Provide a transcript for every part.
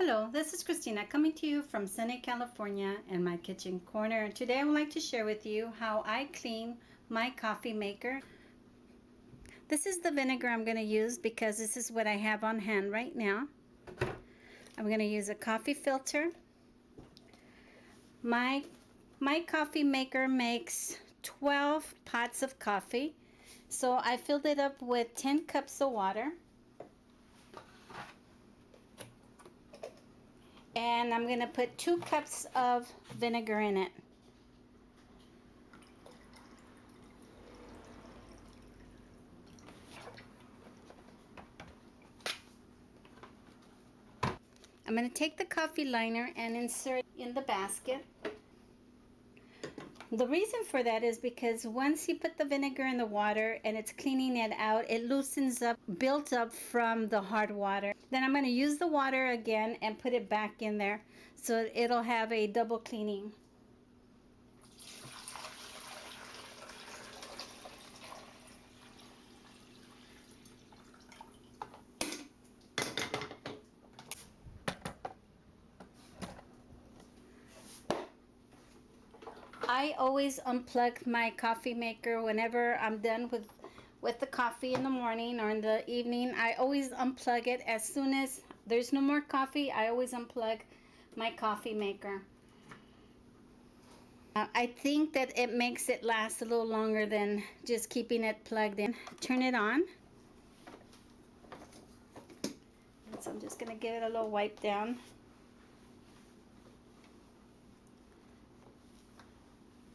Hello, this is Christina coming to you from sunny California in my kitchen corner. Today I would like to share with you how I clean my coffee maker. This is the vinegar I'm going to use because this is what I have on hand right now. I'm going to use a coffee filter. My coffee maker makes 12 pots of coffee. So I filled it up with 10 cups of water. And I'm going to put 2 cups of vinegar in it. I'm going to take the coffee liner and insert it in the basket. The reason for that is because once you put the vinegar in the water and it's cleaning it out, it loosens up, built up from the hard water. Then I'm going to use the water again and put it back in there so it'll have a double cleaning. I always unplug my coffee maker whenever I'm done with the coffee in the morning or in the evening. I always unplug it. As soon as there's no more coffee, I always unplug my coffee maker. I think that it makes it last a little longer than just keeping it plugged in. Turn it on. And so I'm just going to give it a little wipe down.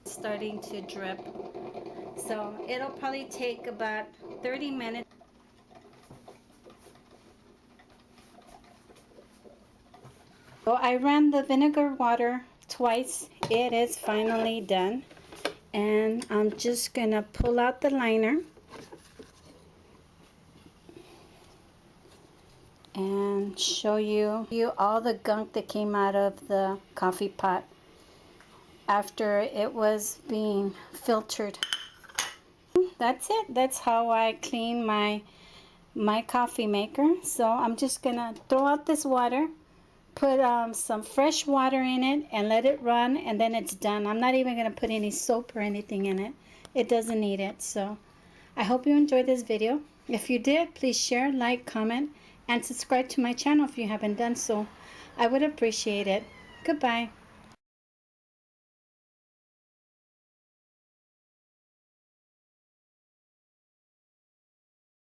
Starting to drip, so it'll probably take about 30 minutes. So I ran the vinegar water twice. It is finally done, and I'm just gonna pull out the liner and show you all the gunk that came out of the coffee pot after it was being filtered. That's it. That's how I clean my coffee maker. So I'm just gonna throw out this water, put some fresh water in it and let it run, and then it's done. I'm not even gonna put any soap or anything in it. It doesn't need it. So I hope you enjoyed this video. If you did, please share, like, comment, and subscribe to my channel if you haven't done so. I would appreciate it. Goodbye.